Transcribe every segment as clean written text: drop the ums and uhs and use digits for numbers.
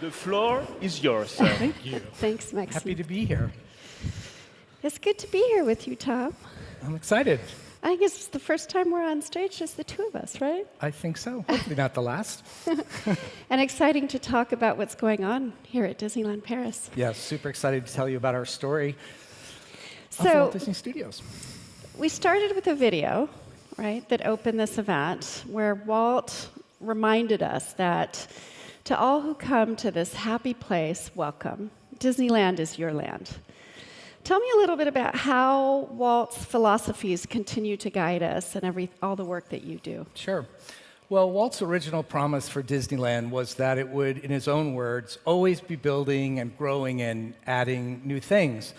The floor is yours. Thank you. Thanks, Maxine. Happy to be here. It's good to be here with you, Tom. I'm excited. I think it's the first time we're on stage, just the two of us, right? I think so. Hopefully not the last. And exciting to talk about what's going on here at Disneyland Paris. Yes, super excited to tell you about our story of So Walt Disney Studios. we started with a video, right, that opened this event where Walt reminded us that to all who come to this happy place, welcome. Disneyland is your land. Tell me a little bit about how Walt's philosophies continue to guide us and all the work that you do. Sure. Well, Walt's original promise for Disneyland was that it would, in his own words, always be building and growing and adding new things.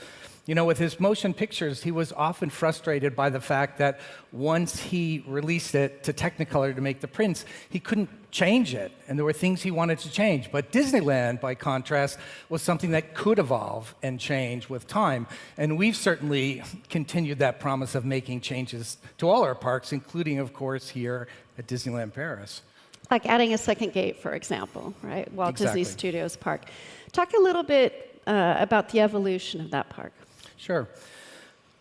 You know, with his motion pictures, he was often frustrated by the fact that once he released it to Technicolor to make the prints, he couldn't change it, and there were things he wanted to change. But Disneyland, by contrast, was something that could evolve and change with time. And we've certainly continued that promise of making changes to all our parks, including, of course, here at Disneyland Paris. Like adding a second gate, for example, right? Walt Exactly. Disney Studios Park. Talk a little bit about the evolution of that park. Sure.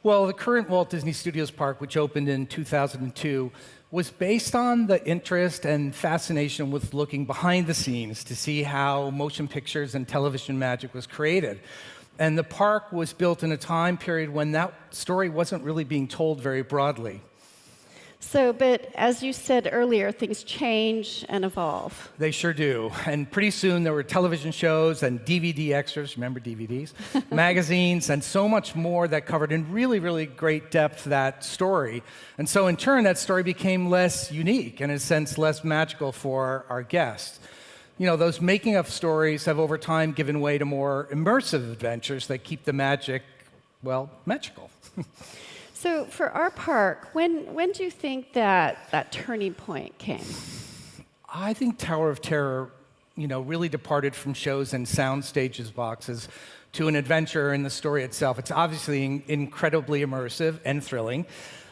Well, the current Walt Disney Studios Park, which opened in 2002, was based on the interest and fascination with looking behind the scenes to see how motion pictures and television magic was created. And the park was built in a time period when that story wasn't really being told very broadly. So, but as you said earlier, things change and evolve. They sure do. And pretty soon there were television shows and DVD extras, remember DVDs, magazines, and so much more that covered in really, really great depth that story. And so in turn, that story became less unique and in a sense less magical for our guests. You know, those making of stories have over time given way to more immersive adventures that keep the magic, well, magical. So for our park, when do you think that turning point came? I think Tower of Terror, you know, really departed from shows and sound stages boxes to an adventure in the story itself. It's obviously incredibly immersive and thrilling.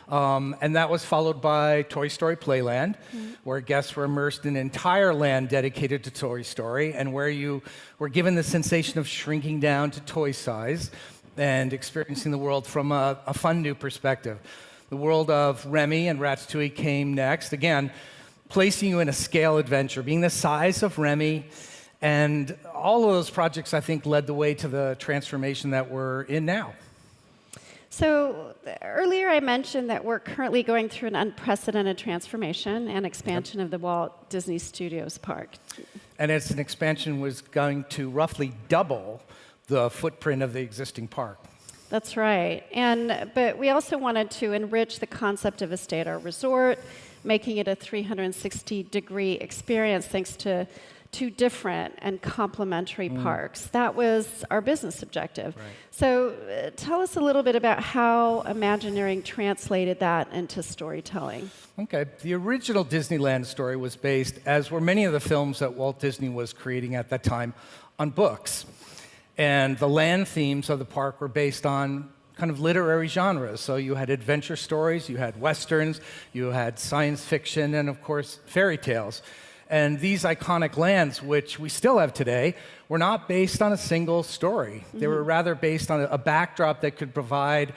And that was followed by Toy Story Playland, where guests were immersed in an entire land dedicated to Toy Story, and where you were given the sensation of shrinking down to toy size and experiencing the world from a fun new perspective. The world of Remy and Ratatouille came next, again, placing you in a scale adventure, being the size of Remy, and all of those projects, I think, led the way to the transformation that we're in now. So earlier I mentioned that we're currently going through an unprecedented transformation and expansion of the Walt Disney Studios Park. And it's an expansion was going to roughly double the footprint of the existing park. That's right. But we also wanted to enrich the concept of a stay-at-our resort, making it a 360-degree experience thanks to two different and complementary parks. That was our business objective. Right. So tell us a little bit about how Imagineering translated that into storytelling. Okay. The original Disneyland story was based, as were many of the films that Walt Disney was creating at that time, on books. And the land themes of the park were based on kind of literary genres. So you had adventure stories, you had westerns, you had science fiction, and of course, fairy tales. And these iconic lands, which we still have today, were not based on a single story. They were rather based on a backdrop that could provide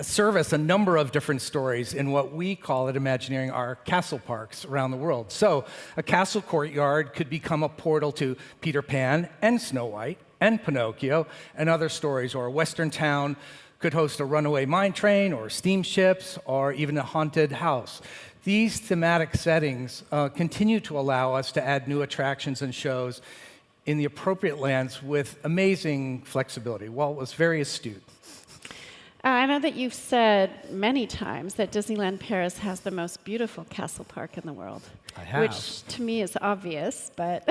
service a number of different stories in what we call at Imagineering our castle parks around the world. So a castle courtyard could become a portal to Peter Pan and Snow White and Pinocchio and other stories, or a western town could host a runaway mine train or steamships or even a haunted house. These thematic settings continue to allow us to add new attractions and shows in the appropriate lands with amazing flexibility. Walt was very astute. I know that you've said many times that Disneyland Paris has the most beautiful castle park in the world. I have. Which to me is obvious, but...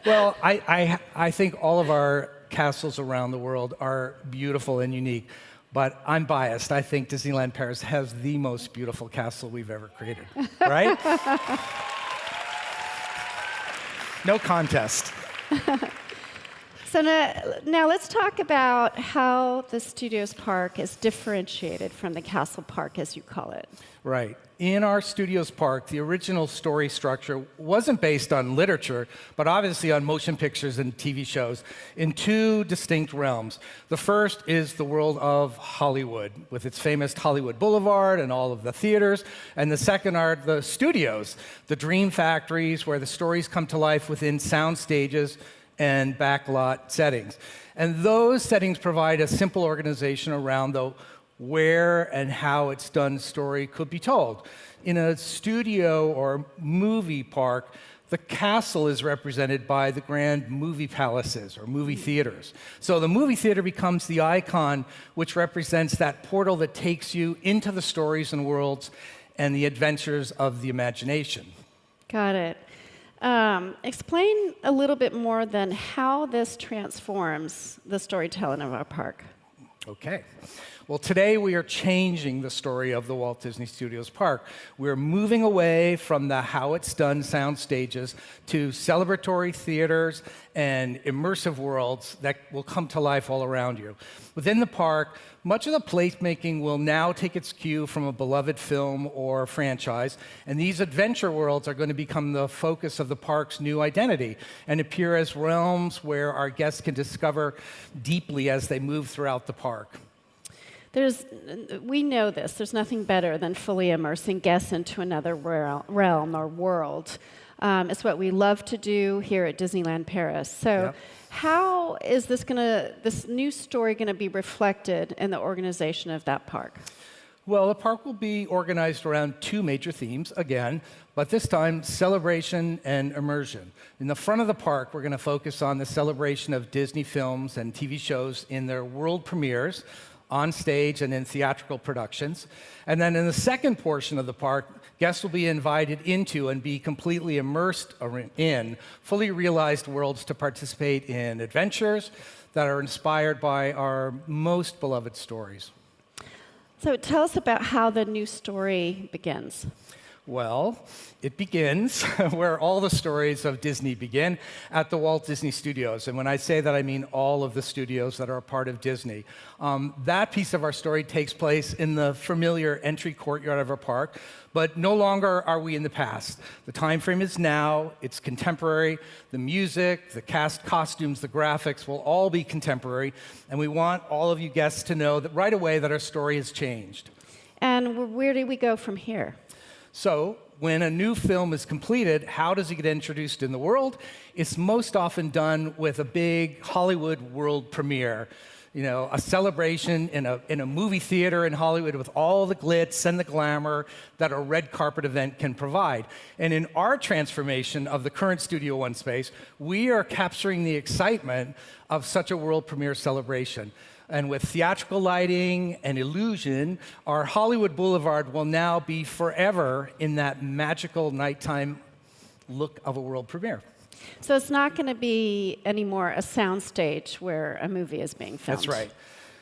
Well, I think all of our castles around the world are beautiful and unique, but I'm biased. I think Disneyland Paris has the most beautiful castle we've ever created, right? No contest. So now let's talk about how the Studios Park is differentiated from the Castle Park, as you call it. Right. In our Studios Park, the original story structure wasn't based on literature, but obviously on motion pictures and TV shows in two distinct realms. The first is the world of Hollywood, with its famous Hollywood Boulevard and all of the theaters. And the second are the studios, the dream factories where the stories come to life within sound stages and backlot settings. And those settings provide a simple organization around the where and how it's done story could be told. In a studio or movie park, the castle is represented by the grand movie palaces or movie theaters. So the movie theater becomes the icon which represents that portal that takes you into the stories and worlds and the adventures of the imagination. Got it. Explain a little bit more then how this transforms the storytelling of our park. Okay. Well, today we are changing the story of the Walt Disney Studios Park. We're moving away from the how it's done sound stages to celebratory theaters and immersive worlds that will come to life all around you. Within the park, much of the placemaking will now take its cue from a beloved film or franchise, and these adventure worlds are going to become the focus of the park's new identity and appear as realms where our guests can discover deeply as they move throughout the park. We know this. There's nothing better than fully immersing guests into another realm or world. It's what we love to do here at Disneyland Paris. So, Yep. How is this new story going to be reflected in the organization of that park? Well, the park will be organized around two major themes, again, but this time celebration and immersion. In the front of the park, we're going to focus on the celebration of Disney films and TV shows in their world premieres, on stage and in theatrical productions. And then in the second portion of the park, guests will be invited into and be completely immersed in fully realized worlds to participate in adventures that are inspired by our most beloved stories. So tell us about how the new story begins. Well, it begins where all the stories of Disney begin, at the Walt Disney Studios. And when I say that, I mean all of the studios that are a part of Disney. That piece of our story takes place in the familiar entry courtyard of our park, but no longer are we in the past. The time frame is now, it's contemporary. The music, the cast costumes, the graphics will all be contemporary, and we want all of you guests to know that right away that our story has changed. And where do we go from here? So, when a new film is completed, how does it get introduced in the world? It's most often done with a big Hollywood world premiere. You know, a celebration in a movie theater in Hollywood with all the glitz and the glamour that a red carpet event can provide. And in our transformation of the current Studio One space, we are capturing the excitement of such a world premiere celebration. And with theatrical lighting and illusion, our Hollywood Boulevard will now be forever in that magical nighttime look of a world premiere. So it's not going to be anymore a soundstage where a movie is being filmed. That's right.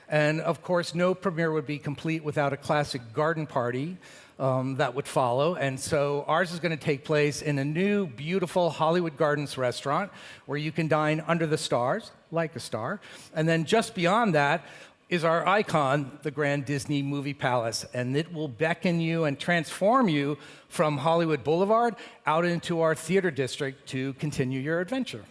And of course, no premiere would be complete without a classic garden party that would follow. And so ours is going to take place in a new, beautiful Hollywood Gardens restaurant where you can dine under the stars, like a star. And then just beyond that is our icon, the Grand Disney Movie Palace. And it will beckon you and transform you from Hollywood Boulevard out into our theater district to continue your adventure.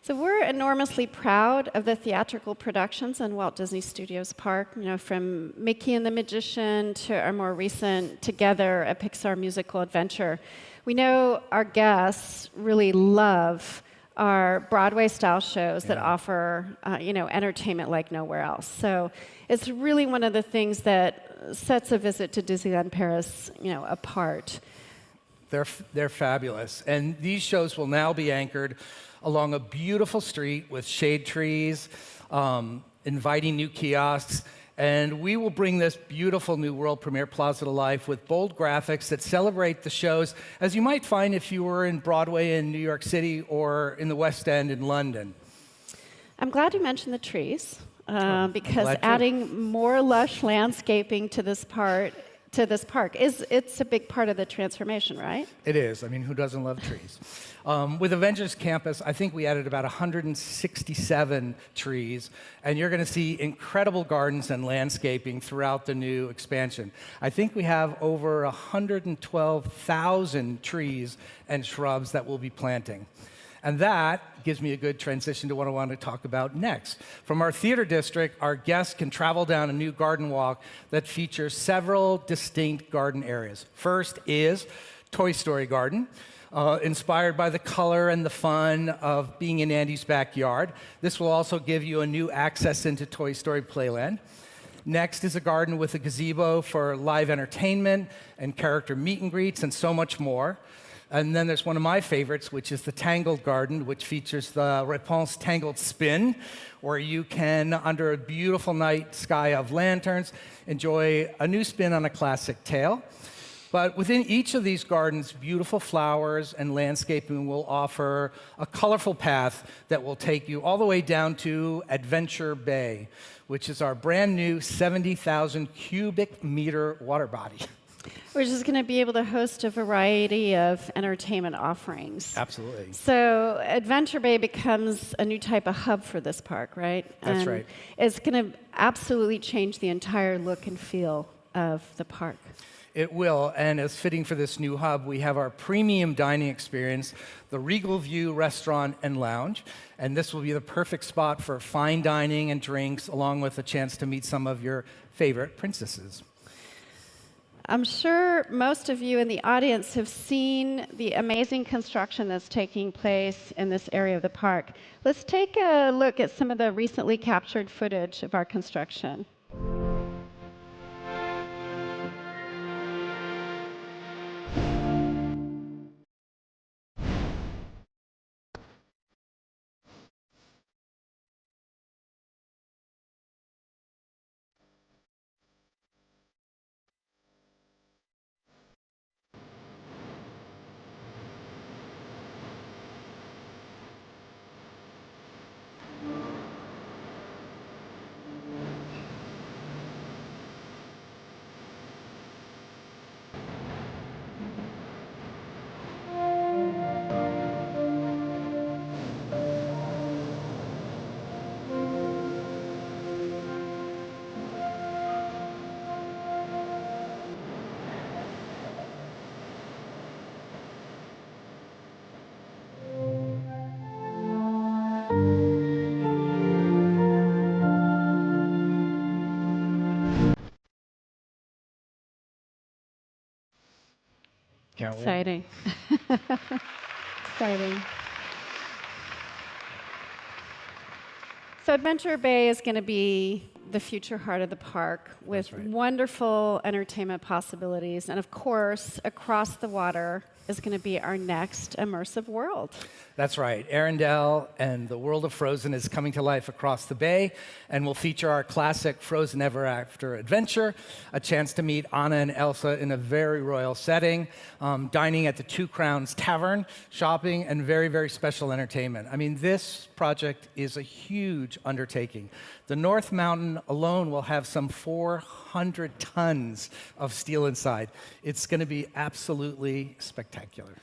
So we're enormously proud of the theatrical productions in Walt Disney Studios Park, you know, from Mickey and the Magician to our more recent Together, a Pixar musical adventure. We know our guests really love our Broadway-style shows that offer, entertainment like nowhere else. So it's really one of the things that sets a visit to Disneyland Paris, apart. They're fabulous. And these shows will now be anchored along a beautiful street with shade trees, inviting new kiosks, and we will bring this beautiful new world premiere plaza to life with bold graphics that celebrate the shows as you might find if you were in Broadway in New York City or in the West End in London. I'm glad you mentioned the trees, because adding more lush landscaping to this part to this park. It's a big part of the transformation, right? It is. I mean, who doesn't love trees? With Avengers Campus, I think we added about 167 trees, and you're going to see incredible gardens and landscaping throughout the new expansion. I think we have over 112,000 trees and shrubs that we'll be planting. And that gives me a good transition to what I want to talk about next. From our theater district, our guests can travel down a new garden walk that features several distinct garden areas. First is Toy Story Garden, inspired by the color and the fun of being in Andy's backyard. This will also give you a new access into Toy Story Playland. Next is a garden with a gazebo for live entertainment and character meet and greets and so much more. And then there's one of my favorites, which is the Tangled Garden, which features the Raiponce Tangled Spin, where you can, under a beautiful night sky of lanterns, enjoy a new spin on a classic tale. But within each of these gardens, beautiful flowers and landscaping will offer a colorful path that will take you all the way down to Adventure Bay, which is our brand new 70,000 cubic meter water body. Which is going to be able to host a variety of entertainment offerings. Absolutely. So Adventure Bay becomes a new type of hub for this park, right? That's and right. It's going to absolutely change the entire look and feel of the park. It will, and as fitting for this new hub, we have our premium dining experience, the Regal View Restaurant and Lounge, and this will be the perfect spot for fine dining and drinks, along with a chance to meet some of your favorite princesses. I'm sure most of you in the audience have seen the amazing construction that's taking place in this area of the park. Let's take a look at some of the recently captured footage of our construction. Can't wait. Exciting. Exciting. So Adventure Bay is going to be the future heart of the park with wonderful entertainment possibilities. And of course, across the water is going to be our next immersive world. That's right. Arendelle and the world of Frozen is coming to life across the bay and will feature our classic Frozen Ever After adventure, a chance to meet Anna and Elsa in a very royal setting, dining at the Two Crowns Tavern, shopping, and very, very special entertainment. I mean, this project is a huge undertaking. The North Mountain alone will have some 400 tons of steel inside. It's going to be absolutely spectacular.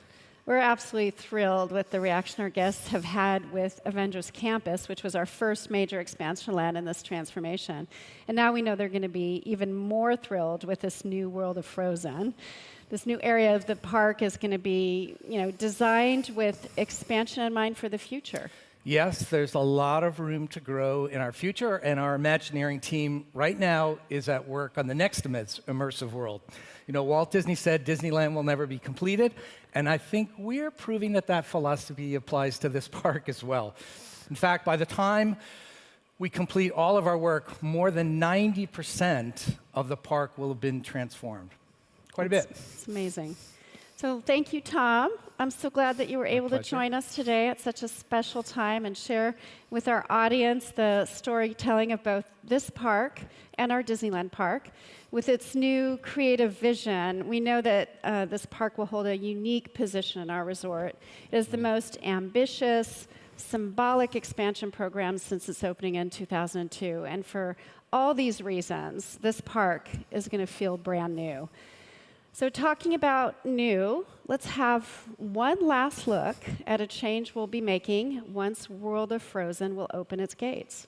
We're absolutely thrilled with the reaction our guests have had with Avengers Campus, which was our first major expansion land in this transformation. And now we know they're going to be even more thrilled with this new world of Frozen. This new area of the park is going to be, designed with expansion in mind for the future. Yes, there's a lot of room to grow in our future, and our Imagineering team right now is at work on the next immersive world. Walt Disney said Disneyland will never be completed, and I think we're proving that that philosophy applies to this park as well. In fact, by the time we complete all of our work, more than 90% of the park will have been transformed. Quite a bit. It's amazing. So thank you, Tom. I'm so glad that you were able to join us today at such a special time and share with our audience the storytelling of both this park and our Disneyland park. With its new creative vision, we know that this park will hold a unique position in our resort. It is the most ambitious, symbolic expansion program since its opening in 2002. And for all these reasons, this park is going to feel brand new. So talking about new, let's have one last look at a change we'll be making once World of Frozen will open its gates.